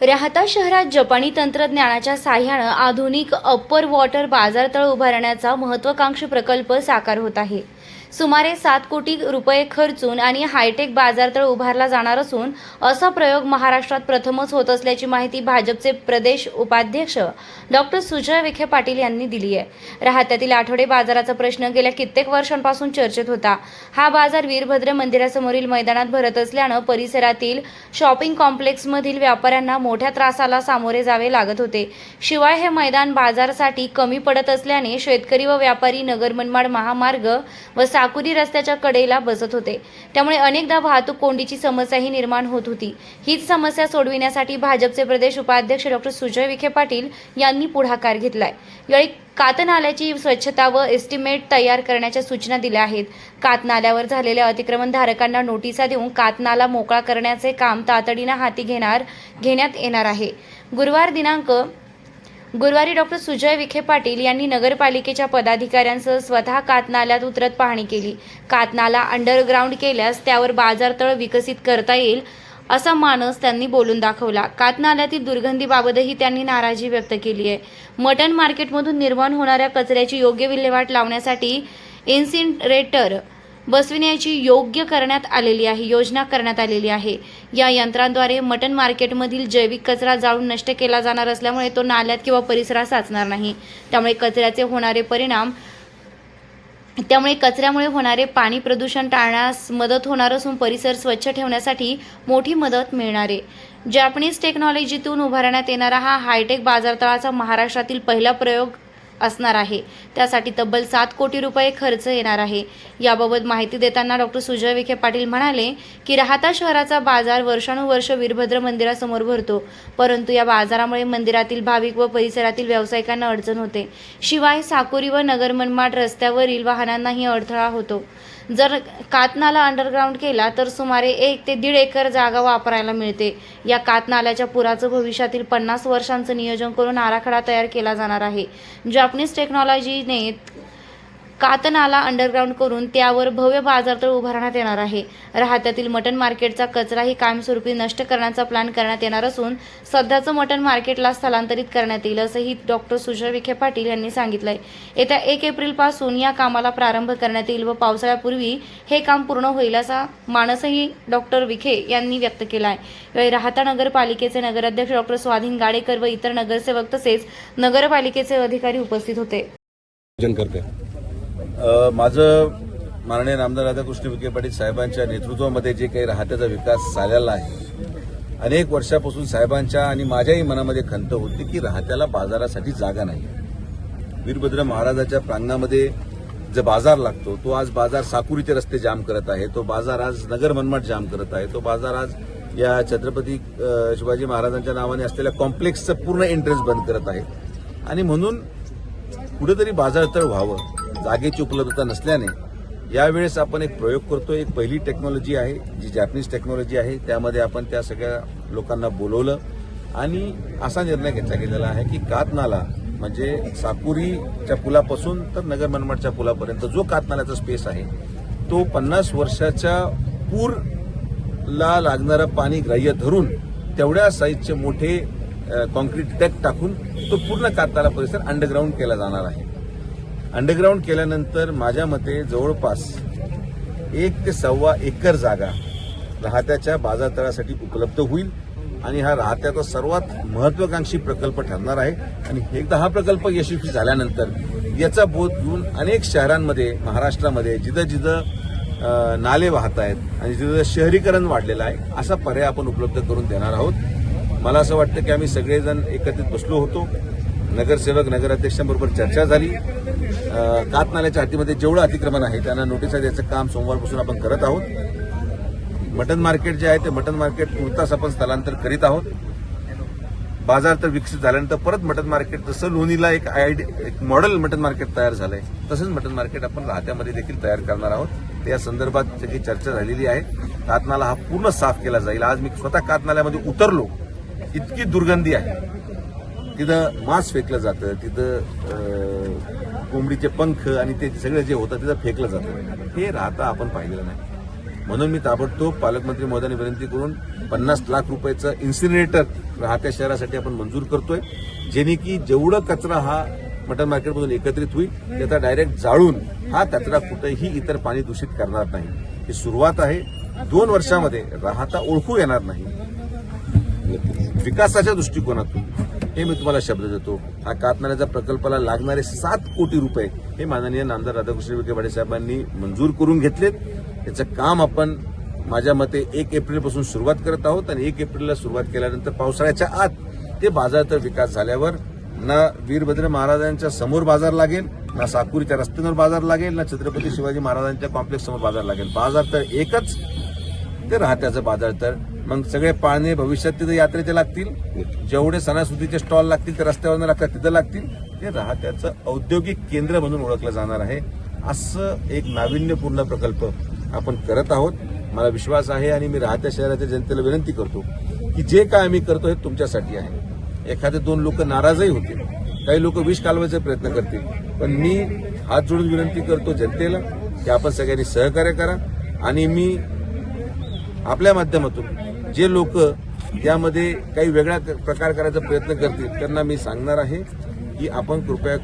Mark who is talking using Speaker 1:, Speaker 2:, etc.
Speaker 1: राहता शहरात जपानी तंत्रज्ञानाच्या साहाय्याने आधुनिक अप्पर वॉटर बाजारतळ उभारण्याचा महत्त्वाकांक्षी प्रकल्प साकार होत आहे। सुमारे 7 कोटी रुपये खर्चून आणि हायटेक बाजारतळ उभारला जाणार असून असा प्रयोग महाराष्ट्रात प्रथमच होत असल्याची माहिती भाजपचे प्रदेश उपाध्यक्ष डॉक्टर सुजय विखे पाटील यांनी दिली आहे। राहत्यातील आठवडे बाजाराचा प्रश्न गेल्या कित्येक वर्षांपासून चर्चेत होता। हा बाजार वीरभद्र मंदिरासमोरील मैदानात भरत असल्याने परिसरातील शॉपिंग कॉम्प्लेक्समधील व्यापाऱ्यांना मोठ्या त्रासाला सामोरे जावे लागत होते। शिवाय हे मैदान बाजारासाठी कमी पडत असल्याने शेतकरी व व्यापारी नगर मनमाड महामार्ग व साकुरी रस्त्याच्या कडेला बसत होते। त्यामुळे अनेकदा वाहतूक कोंडीची समस्याही निर्माण होत होती। हीच समस्या सोडविण्यासाठी भाजपचे प्रदेश उपाध्यक्ष डॉक्टर सुजय विखे पाटील यांनी पुढाकार घेतलाय। यावेळी कातनाल्याची स्वच्छता व एस्टिमेट तयार करण्याच्या सूचना दिल्या आहेत। कातनाल्यावर झालेल्या अतिक्रमणधारकांना नोटिसा देऊन कातनाला मोकळा करण्याचे काम तातडीने हाती घेण्यात येणार आहे। गुरुवारी डॉक्टर सुजय विखे पाटील यांनी नगरपालिकेच्या पदाधिकाऱ्यांसह स्वतः कातनाल्यात उतरत पाहणी केली। कातनाला अंडरग्राऊंड केल्यास त्यावर बाजारतळ विकसित करता येईल असा मानस त्यांनी बोलून दाखवला। कातनाल्यातील दुर्गंधीबाबतही त्यांनी नाराजी व्यक्त केली आहे। मटण मार्केटमधून निर्माण होणाऱ्या कचऱ्याची योग्य विल्हेवाट लावण्यासाठी इन्सिनरेटर बसविण्याची योजना करण्यात आलेली आहे। या यंत्रांद्वारे मटण मार्केटमधील जैविक कचरा जाळून नष्ट केला जाणार असल्यामुळे तो नाल्यात किंवा परिसरात साचणार नाही। त्यामुळे कचऱ्यामुळे होणारे पाणी प्रदूषण टाळण्यास मदत होणार असून परिसर स्वच्छ ठेवण्यासाठी मोठी मदत मिळणार आहे। जॅपनीज टेक्नॉलॉजीतून उभारण्यात येणारा हा हायटेक बाजारतळाचा महाराष्ट्रातील पहिला प्रयोग असणार आहे। त्यासाठी तब्बल 7 कोटी रुपये खर्च येणार आहे। याबाबत माहिती देताना डॉक्टर सुजय विखे पाटील म्हणाले की राहता शहराचा बाजार वर्षानुवर्ष वीरभद्र मंदिरासमोर भरतो, परंतु या बाजारामुळे मंदिरातील भाविक व परिसरातील व्यावसायिकांना अडचण होते। शिवाय साकुरी व नगर मनमाड रस्त्यावरील वाहनांनाही अडथळा होतो। जर कातनाला अंडरग्राऊंड केला तर सुमारे 1 ते 1.5 एकर जागा वापरायला मिळते। या कातनाल्याच्या पुराचं भविष्यातील 50 वर्षांचं नियोजन करून आराखडा तयार केला जाणार आहे। जॅपनीज टेक्नॉलॉजीने कातनाला अंडरग्राऊंड करून त्यावर भव्य बाजारतळ उभारण्यात येणार आहे। राहत्यातील मटण मार्केटचा कचराही कायमस्वरूपी नष्ट करण्याचा प्लॅन करण्यात येणार असून सध्याचं मटण मार्केटला स्थलांतरित करण्यात येईल असंही डॉक्टर सुजय विखे पाटील यांनी सांगितलंय। येत्या 1 एप्रिलपासून या कामाला प्रारंभ करण्यात येईल व पावसाळ्यापूर्वी हे काम पूर्ण होईल असा मानसही डॉक्टर विखे यांनी व्यक्त केला आहे। यावेळी राहता नगरपालिकेचे नगराध्यक्ष डॉक्टर स्वाधीन गाडेकर व इतर नगरसेवक तसेच नगरपालिकेचे अधिकारी उपस्थित होते।
Speaker 2: माझं माननीय नामदार राधाकृष्ण विखे पाटील साहेबांच्या नेतृत्वामध्ये जे काही राहत्याचा विकास झालेला आहे, अनेक वर्षापासून साहेबांच्या आणि माझ्याही मनामध्ये खंत होती की राहत्याला बाजारासाठी जागा नाही। वीरभद्र महाराजाच्या प्रांगणामध्ये जो बाजार लागतो तो आज बाजार साकुरीचे रस्ते जाम करत आहे, तो बाजार आज नगर मनमाड जाम करत आहे, तो बाजार आज या छत्रपती शिवाजी महाराजांच्या नावाने असलेल्या कॉम्प्लेक्सचं पूर्ण एंट्रन्स बंद करत आहे। आणि म्हणून कुठेतरी बाजारतळ व्हावं, जागेची उपलब्धता नसल्याने यावेळेस आपण एक प्रयोग करतोय। एक पहिली टेक्नॉलॉजी आहे जी जॅपनीज टेक्नॉलॉजी आहे, त्यामध्ये आपण त्या सगळ्या लोकांना बोलवलं आणि असा निर्णय घेतला गेलेला आहे की कातनाला म्हणजे साकुरीच्या पुलापासून तर नगर मनमाडच्या पुलापर्यंत जो कातनाल्याचा स्पेस आहे तो 50 वर्षाच्या पूरला लागणारं पाणी ग्राह्य धरून तेवढ्या साईजचे मोठे कॉन्क्रीट डॅक टाकून तो पूर्ण कातनाला परिसर अंडरग्राऊंड केला जाणार आहे। अंडरग्राऊंड केल्यानंतर माझ्या मते जवळपास 1 ते 1.25 एकर जागा राहत्याच्या बाजारतळासाठी उपलब्ध होईल आणि हा राहत्याचा सर्वात महत्वाकांक्षी प्रकल्प ठरणार आहे। आणि एकदा हा प्रकल्प यशस्वी झाल्यानंतर याचा बोध घेऊन अनेक शहरांमध्ये महाराष्ट्रामध्ये जिथं नाले वाहत आहेत आणि जिथं शहरीकरण वाढलेलं आहे असा पर्याय आपण उपलब्ध करून देणार आहोत। मला असं वाटतं की आम्ही सगळेजण एकत्रित बसलो होतो, नगरसेवक नगराध्यक्षांबरोबर चर्चा झाली। कातनाल्याच्या हद्दीमध्ये जेवढं अतिक्रमण आहे त्यांना नोटिसा द्यायचं काम सोमवारपासून आपण करत आहोत। मटन मार्केट जे आहे ते मटन मार्केट तुर्तास आपण स्थलांतर करीत आहोत। बाजार तर विकसित झाल्यानंतर परत मटन मार्केट जसं लोणीला एक मॉडेल मटन मार्केट तयार झालंय तसंच मटन मार्केट आपण राहत्यामध्ये देखील तयार करणार आहोत। त्या संदर्भात सगळी चर्चा झालेली आहे। कातनाला हा पूर्ण साफ केला जाईल। आज मी स्वतः कातनाल्यामध्ये उतरलो, इतकी दुर्गंधी आहे, तिथं मांस फेकलं जातं, तिथं कोंबडीचे पंख आणि ते सगळं जे होतं तिथं फेकलं जातं, हे राहता आपण पाहिलेलं नाही। म्हणून मी ताबडतोब पालकमंत्री महोदयांनी विनंती करून 50 लाख रुपयाचं इन्सिनरेटर राहत्या शहरासाठी आपण मंजूर करतोय, जेणे की जेवढं कचरा हा मटन मार्केटमधून एकत्रित होईल त्याचा डायरेक्ट जाळून हा कचरा कुठेही इतर पाणी दूषित करणार नाही. ही सुरुवात आहे. 2 वर्षामध्ये राहता ओळखू येणार नाही. विकासाच्या दृष्टिकोनातून हे मी तुम्हाला शब्द देतो. हा कातनाऱ्याच्या प्रकल्पाला लागणारे 7 कोटी रुपये हे माननीय नामदार राधाकृष्ण विखे पाटील साहेबांनी मंजूर करून घेतलेत. याचं काम आपण माझ्या मते 1 एप्रिलपासून सुरुवात करत आहोत आणि 1 एप्रिलला सुरुवात केल्यानंतर पावसाळ्याच्या आत ते बाजाराचा विकास झाल्यावर ना वीरभद्र महाराजांच्या समोर बाजार लागेल, ना साकुरीच्या रस्त्यांवर बाजार लागेल, ना छत्रपती शिवाजी महाराजांच्या कॉम्प्लेक्स समोर बाजार लागेल. बाजार तर एकच, ते राहत्याचं बाजार. तर मग सगळे पाळणे भविष्यात तिथे यात्रेचे लागतील, जेवढे सणासुदीचे स्टॉल लागतील ते रस्त्यावर लागतात तिथं लागतील. ते राहत्याचं औद्योगिक केंद्र म्हणून ओळखलं जाणार आहे. असं एक नाविन्यपूर्ण प्रकल्प आपण करत आहोत. मला विश्वास आहे आणि मी राहत्या शहराच्या जनतेला विनंती करतो की जे काय आम्ही करतो हे तुमच्यासाठी आहे. एखादे 2 लोक नाराजही होतील, काही लोक विष कालवायचा प्रयत्न करतील, पण मी हात जोडून विनंती करतो जनतेला की आपण सगळ्यांनी सहकार्य करा. आणि मी आपल्या माध्यमातून जे लोक यामध्ये काही वेगळा प्रकार करायचा प्रयत्न करतील त्यांना मी सांगणार आहे की आपण कृपया